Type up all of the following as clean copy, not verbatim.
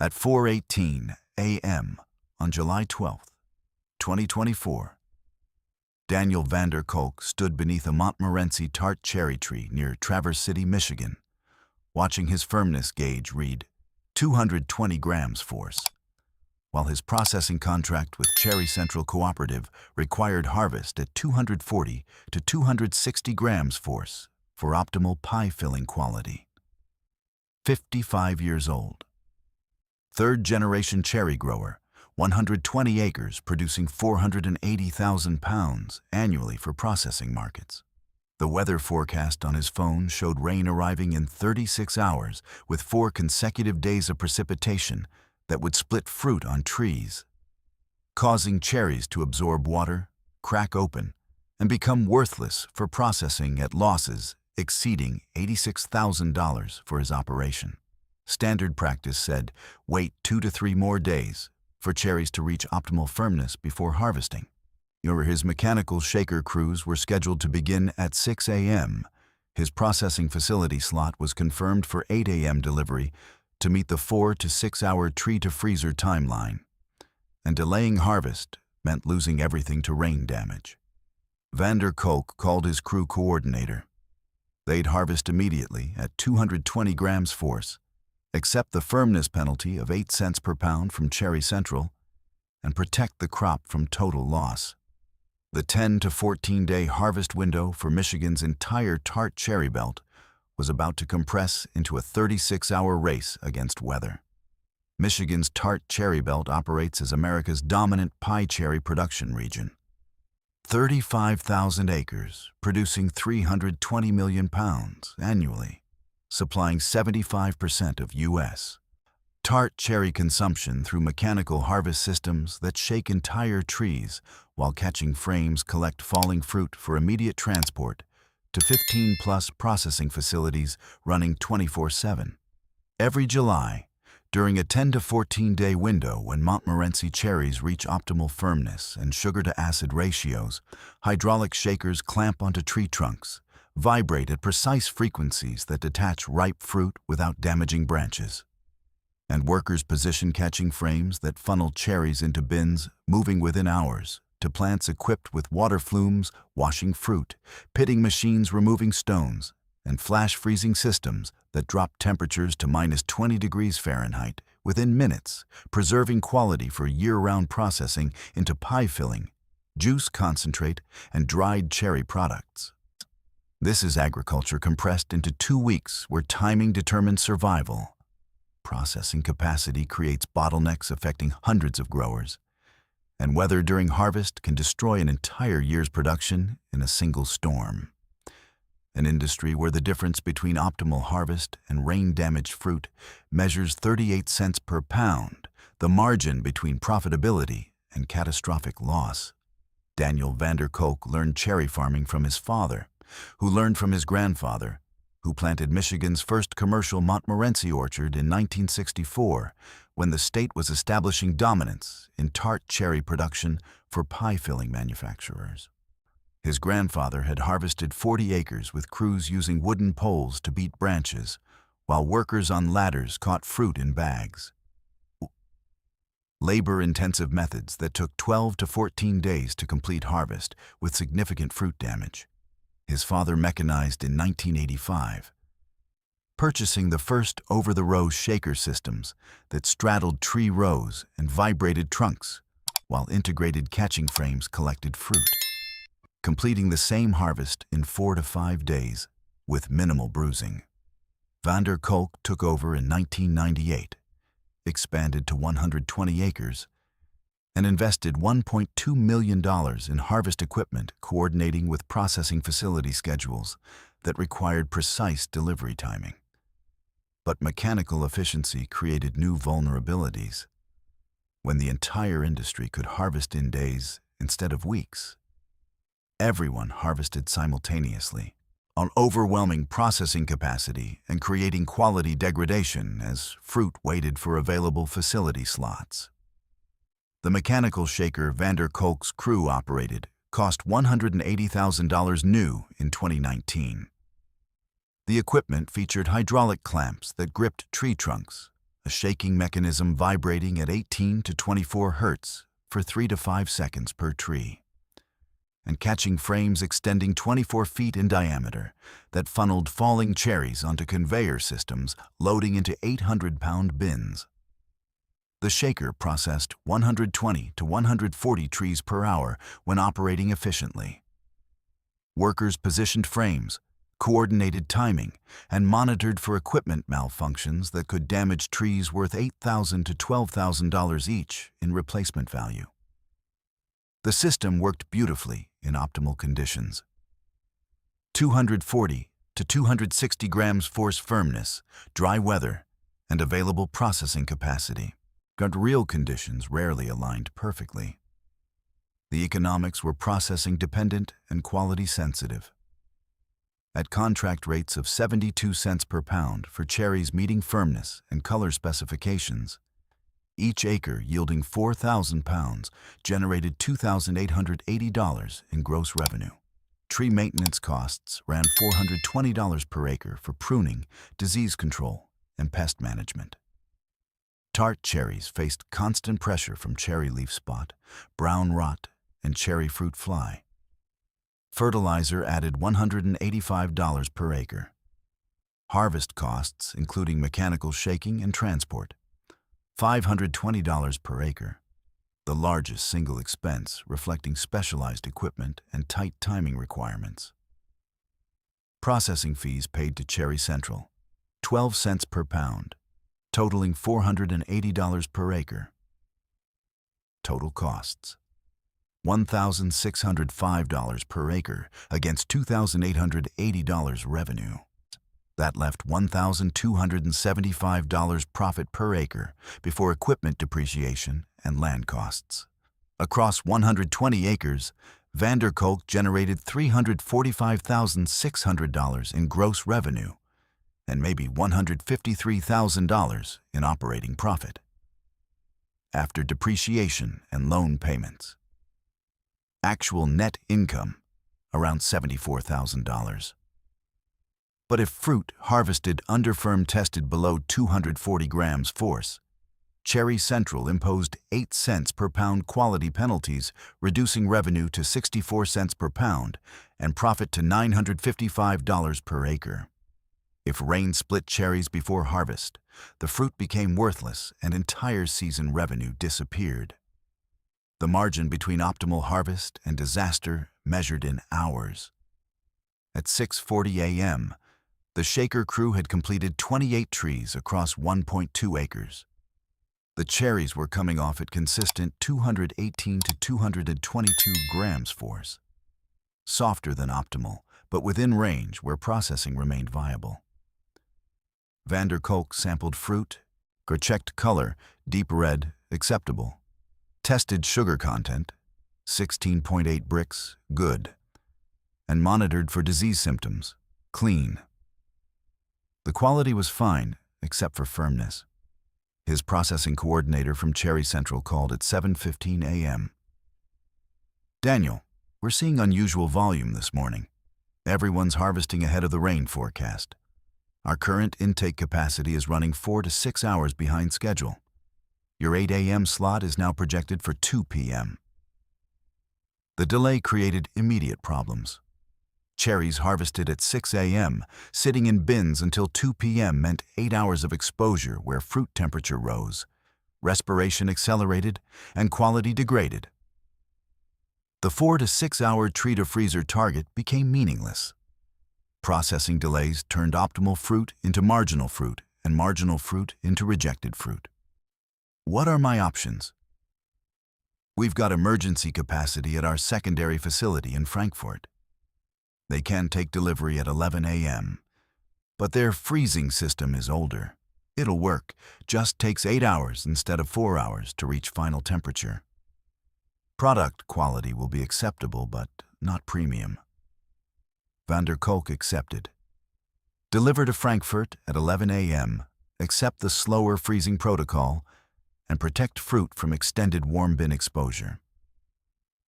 At 4:18 a.m. on July 12, 2024, Daniel Vander Kolk stood beneath a Montmorency tart cherry tree near Traverse City, Michigan, watching his firmness gauge read 220 grams force, while his processing contract with Cherry Central Cooperative required harvest at 240 to 260 grams force for optimal pie filling quality. 55 years old. Third-generation cherry grower, 120 acres producing 480,000 pounds annually for processing markets. The weather forecast on his phone showed rain arriving in 36 hours with 4 consecutive days of precipitation that would split fruit on trees, causing cherries to absorb water, crack open, and become worthless for processing at losses exceeding $86,000 for his operation. Standard practice said wait 2 to 3 more days for cherries to reach optimal firmness before harvesting. His mechanical shaker crews were scheduled to begin at 6 a.m. His processing facility slot was confirmed for 8 a.m. delivery to meet the 4 to 6 hour tree-to-freezer timeline. And delaying harvest meant losing everything to rain damage. Vander Kolk called his crew coordinator. They'd harvest immediately at 220 grams force, accept the firmness penalty of 8 cents per pound from Cherry Central, and protect the crop from total loss. The 10 to 14-day harvest window for Michigan's entire tart cherry belt was about to compress into a 36-hour race against weather. Michigan's tart cherry belt operates as America's dominant pie cherry production region. 35,000 acres, producing 320 million pounds annually, supplying 75% of U.S. tart cherry consumption through mechanical harvest systems that shake entire trees while catching frames collect falling fruit for immediate transport to 15-plus processing facilities running 24/7. Every July, during a 10 to 14-day window when Montmorency cherries reach optimal firmness and sugar-to-acid ratios, hydraulic shakers clamp onto tree trunks, vibrate at precise frequencies that detach ripe fruit without damaging branches. And workers position catching frames that funnel cherries into bins, moving within hours, to plants equipped with water flumes washing fruit, pitting machines removing stones, and flash freezing systems that drop temperatures to minus 20 degrees Fahrenheit within minutes, preserving quality for year-round processing into pie filling, juice concentrate, and dried cherry products. This is agriculture compressed into 2 weeks where timing determines survival. Processing capacity creates bottlenecks affecting hundreds of growers, and weather during harvest can destroy an entire year's production in a single storm. An industry where the difference between optimal harvest and rain-damaged fruit measures 38 cents per pound, the margin between profitability and catastrophic loss. Daniel Vander Kolk learned cherry farming from his father, who learned from his grandfather, who planted Michigan's first commercial Montmorency orchard in 1964, when the state was establishing dominance in tart cherry production for pie-filling manufacturers. His grandfather had harvested 40 acres with crews using wooden poles to beat branches, while workers on ladders caught fruit in bags. Labor-intensive methods that took 12 to 14 days to complete harvest with significant fruit damage. His father mechanized in 1985, purchasing the first over-the-row shaker systems that straddled tree rows and vibrated trunks, while integrated catching frames collected fruit, completing the same harvest in 4 to 5 days with minimal bruising. Vander Kolk took over in 1998, expanded to 120 acres, and invested $1.2 million in harvest equipment coordinating with processing facility schedules that required precise delivery timing. But mechanical efficiency created new vulnerabilities. When the entire industry could harvest in days instead of weeks, everyone harvested simultaneously, on overwhelming processing capacity and creating quality degradation as fruit waited for available facility slots. The mechanical shaker Vander Kolk's crew operated cost $180,000 new in 2019. The equipment featured hydraulic clamps that gripped tree trunks, a shaking mechanism vibrating at 18 to 24 Hz for 3 to 5 seconds per tree, and catching frames extending 24 feet in diameter that funneled falling cherries onto conveyor systems loading into 800-pound bins. The shaker processed 120 to 140 trees per hour when operating efficiently. Workers positioned frames, coordinated timing, and monitored for equipment malfunctions that could damage trees worth $8,000 to $12,000 each in replacement value. The system worked beautifully in optimal conditions. 240 to 260 grams force firmness, dry weather, and available processing capacity. But real conditions rarely aligned perfectly. The economics were processing dependent and quality sensitive. At contract rates of 72 cents per pound for cherries meeting firmness and color specifications, each acre yielding 4,000 pounds generated $2,880 in gross revenue. Tree maintenance costs ran $420 per acre for pruning, disease control, and pest management. Tart cherries faced constant pressure from cherry leaf spot, brown rot, and cherry fruit fly. Fertilizer added $185 per acre. Harvest costs, including mechanical shaking and transport, $520 per acre, the largest single expense reflecting specialized equipment and tight timing requirements. Processing fees paid to Cherry Central, 12 cents per pound, totaling $480 per acre. Total costs, $1,605 per acre against $2,880 revenue. That left $1,275 profit per acre before equipment depreciation and land costs. Across 120 acres, Vanderkolk generated $345,600 in gross revenue and maybe $153,000 in operating profit. After depreciation and loan payments, actual net income around $74,000. But if fruit harvested under firm tested below 240 grams force, Cherry Central imposed 8 cents per pound quality penalties, reducing revenue to 64 cents per pound and profit to $955 per acre. If rain split cherries before harvest, the fruit became worthless and entire season revenue disappeared. The margin between optimal harvest and disaster measured in hours. At 6:40 a.m., the shaker crew had completed 28 trees across 1.2 acres. The cherries were coming off at consistent 218 to 222 grams force. Softer than optimal, but within range where processing remained viable. Vanderkolk sampled fruit, checked color, deep red, acceptable. Tested sugar content, 16.8 bricks, good. And monitored for disease symptoms, clean. The quality was fine, except for firmness. His processing coordinator from Cherry Central called at 7:15 a.m. "Daniel, we're seeing unusual volume this morning. Everyone's harvesting ahead of the rain forecast. Our current intake capacity is running 4 to 6 hours behind schedule. Your 8 a.m. slot is now projected for 2 p.m. The delay created immediate problems. Cherries harvested at 6 a.m., sitting in bins until 2 p.m. meant 8 hours of exposure where fruit temperature rose, respiration accelerated, and quality degraded. The 4 to 6 hour tree-to-freezer target became meaningless. Processing delays turned optimal fruit into marginal fruit and marginal fruit into rejected fruit. What are my options? We've got emergency capacity at our secondary facility in Frankfurt. They can take delivery at 11 a.m., but their freezing system is older. It'll work, just takes 8 hours instead of 4 hours to reach final temperature. Product quality will be acceptable, but not premium. Vanderkolk accepted. Deliver to Frankfurt at 11 a.m., accept the slower freezing protocol, and protect fruit from extended warm bin exposure.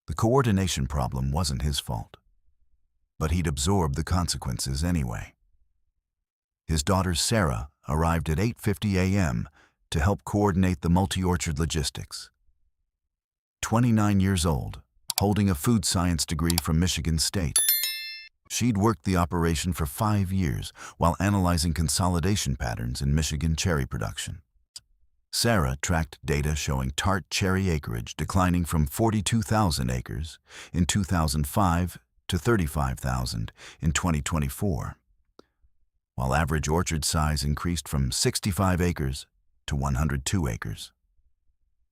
The coordination problem wasn't his fault, but he'd absorbed the consequences anyway. His daughter Sarah arrived at 8:50 a.m., to help coordinate the multi-orchard logistics. 29 years old, holding a food science degree from Michigan State. She'd worked the operation for 5 years while analyzing consolidation patterns in Michigan cherry production. Sarah tracked data showing tart cherry acreage declining from 42,000 acres in 2005 to 35,000 in 2024, while average orchard size increased from 65 acres to 102 acres.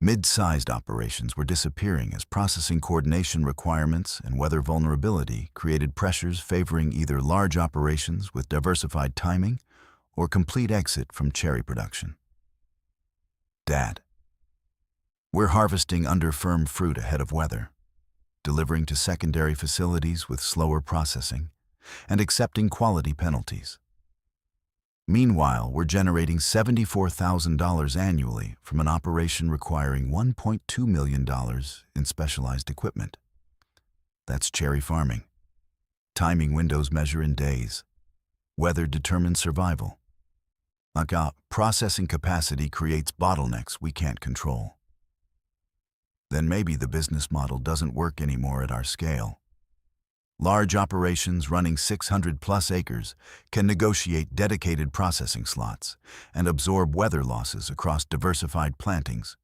Mid-sized operations were disappearing as processing coordination requirements and weather vulnerability created pressures favoring either large operations with diversified timing or complete exit from cherry production. Dad, we're harvesting under firm fruit ahead of weather, delivering to secondary facilities with slower processing, and accepting quality penalties. Meanwhile, we're generating $74,000 annually from an operation requiring $1.2 million in specialized equipment. That's cherry farming. Timing windows measure in days. Weather determines survival. Processing capacity creates bottlenecks we can't control. Then maybe the business model doesn't work anymore at our scale. Large operations running 600+ acres can negotiate dedicated processing slots and absorb weather losses across diversified plantings.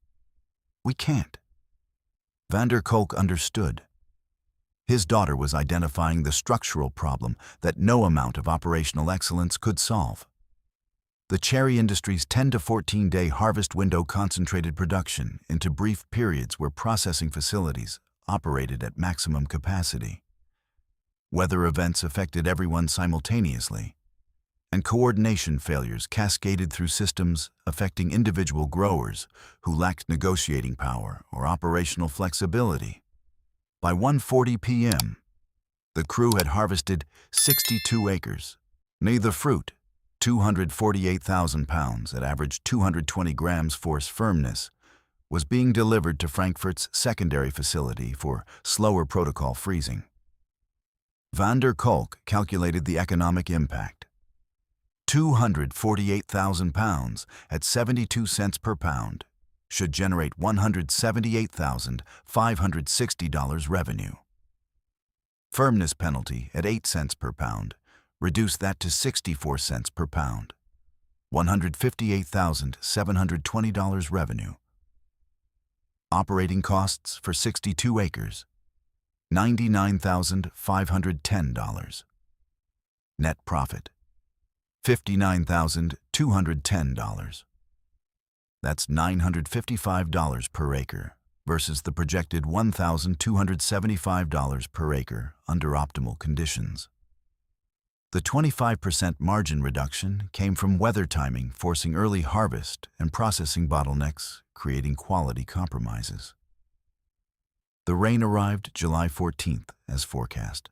We can't. Van der Kolk understood. His daughter was identifying the structural problem that no amount of operational excellence could solve. The cherry industry's 10 to 14-day harvest window concentrated production into brief periods where processing facilities operated at maximum capacity. Weather events affected everyone simultaneously, and coordination failures cascaded through systems affecting individual growers who lacked negotiating power or operational flexibility. By 1:40 p.m., the crew had harvested 62 acres. The fruit, 248,000 pounds at average 220 grams force firmness, was being delivered to Frankfurt's secondary facility for slower protocol freezing. Van der Kolk calculated the economic impact. 248,000 pounds at 72 cents per pound should generate $178,560 revenue. Firmness penalty at 8 cents per pound reduced that to 64 cents per pound, $158,720 revenue. Operating costs for 62 acres, $99,510. Net profit, $59,210. That's $955 per acre versus the projected $1,275 per acre under optimal conditions. The 25% margin reduction came from weather timing forcing early harvest and processing bottlenecks, creating quality compromises. The rain arrived July 14th as forecast.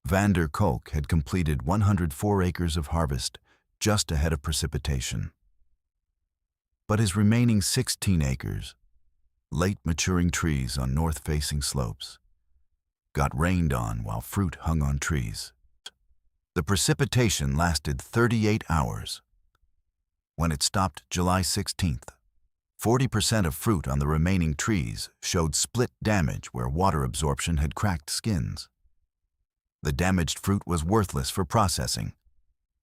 Van der Kolk had completed 104 acres of harvest just ahead of precipitation. But his remaining 16 acres, late maturing trees on north-facing slopes, got rained on while fruit hung on trees. The precipitation lasted 38 hours. When it stopped July 16th, 40% of fruit on the remaining trees showed split damage where water absorption had cracked skins. The damaged fruit was worthless for processing.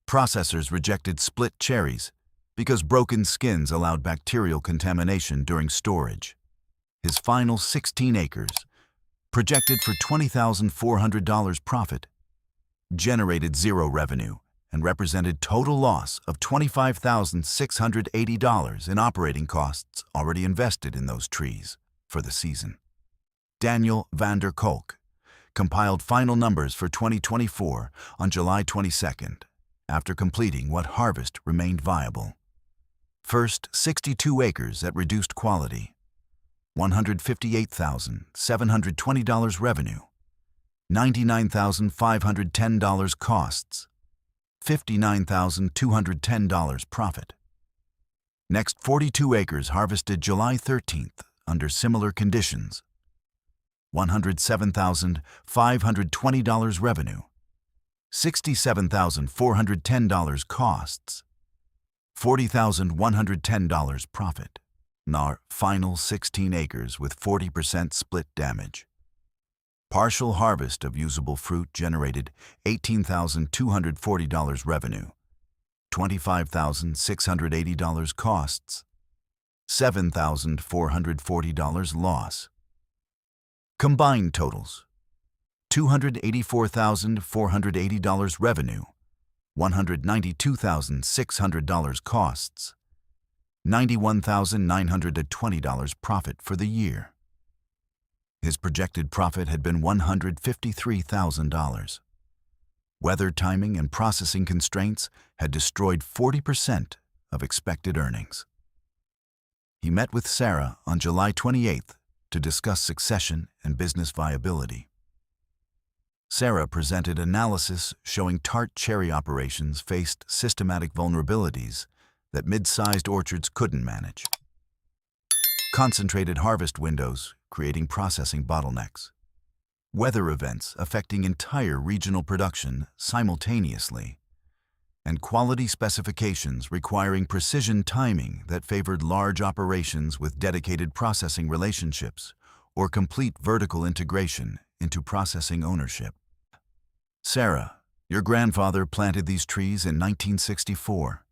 Processors rejected split cherries because broken skins allowed bacterial contamination during storage. His final 16 acres, projected for $20,400 profit, generated zero revenue and represented total loss of $25,680 in operating costs already invested in those trees for the season. Daniel Van der Kolk compiled final numbers for 2024 on July 22nd, after completing what harvest remained viable. First, 62 acres at reduced quality, $158,720 revenue, $99,510 costs, $59,210 profit. Next, 42 acres harvested July 13th under similar conditions, $107,520 revenue, $67,410 costs, $40,110 profit. NAR final 16 acres with 40% split damage. Partial harvest of usable fruit generated $18,240 revenue, $25,680 costs, $7,440 loss. Combined totals: $284,480 revenue, $192,600 costs, $91,920 profit for the year. His projected profit had been $153,000. Weather timing and processing constraints had destroyed 40% of expected earnings. He met with Sarah on July 28th to discuss succession and business viability. Sarah presented analysis showing Tart Cherry operations faced systematic vulnerabilities that mid-sized orchards couldn't manage. Concentrated harvest windows creating processing bottlenecks. Weather events affecting entire regional production simultaneously. And quality specifications requiring precision timing that favored large operations with dedicated processing relationships or complete vertical integration into processing ownership. Sarah, your grandfather planted these trees in 1964.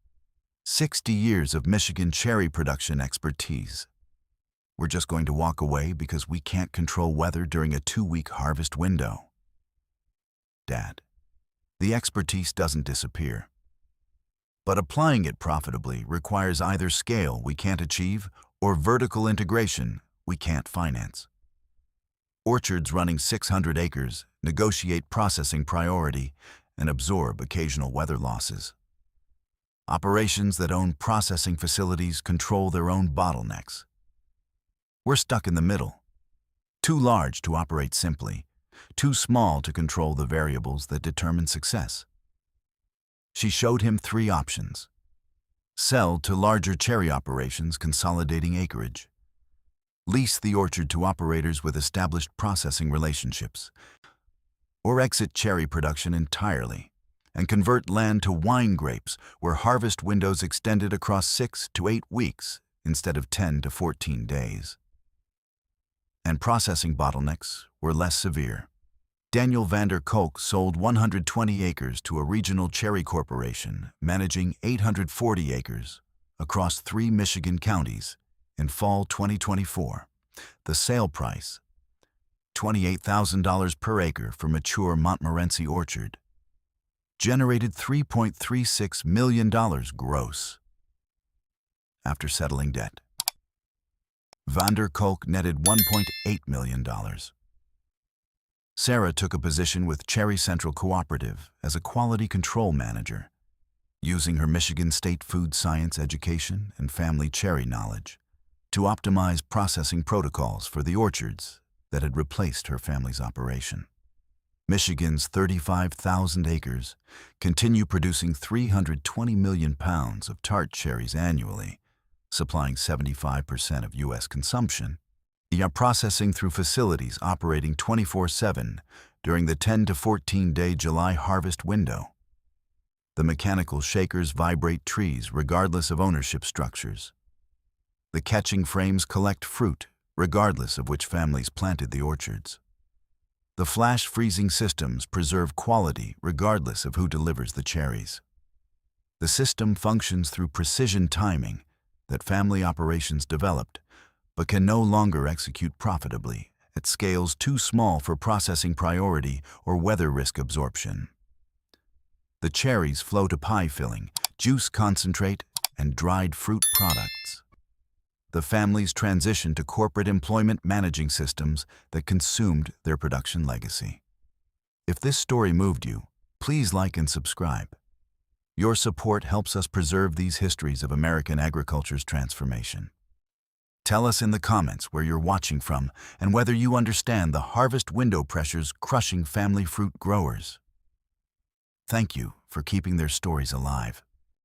60 years of Michigan cherry production expertise. We're just going to walk away because we can't control weather during a 2-week harvest window. Dad, the expertise doesn't disappear. But applying it profitably requires either scale we can't achieve or vertical integration we can't finance. Orchards running 600 acres negotiate processing priority and absorb occasional weather losses. Operations that own processing facilities control their own bottlenecks. We're stuck in the middle. Too large to operate simply, too small to control the variables that determine success. She showed him 3 options. Sell to larger cherry operations consolidating acreage. Lease the orchard to operators with established processing relationships. Or exit cherry production entirely and convert land to wine grapes where harvest windows extended across 6 to 8 weeks instead of 10 to 14 days. And processing bottlenecks were less severe. Daniel Vander Kolk sold 120 acres to a regional cherry corporation managing 840 acres across 3 Michigan counties in fall 2024. The sale price, $28,000 per acre for mature Montmorency orchard, generated $3.36 million gross. After settling debt, Vander Kolk netted $1.8 million. Sarah took a position with Cherry Central Cooperative as a quality control manager, using her Michigan State food science education and family cherry knowledge to optimize processing protocols for the orchards that had replaced her family's operation. Michigan's 35,000 acres continue producing 320 million pounds of tart cherries annually, supplying 75% of U.S. consumption. They are processing through facilities operating 24/7 during the 10 to 14-day July harvest window. The mechanical shakers vibrate trees regardless of ownership structures. The catching frames collect fruit regardless of which families planted the orchards. The flash freezing systems preserve quality regardless of who delivers the cherries. The system functions through precision timing that family operations developed, but can no longer execute profitably at scales too small for processing priority or weather risk absorption. The cherries flow to pie filling, juice concentrate, and dried fruit products. The families transition to corporate employment managing systems that consumed their production legacy. If this story moved you, please like and subscribe. Your support helps us preserve these histories of American agriculture's transformation. Tell us in the comments where you're watching from and whether you understand the harvest window pressures crushing family fruit growers. Thank you for keeping their stories alive.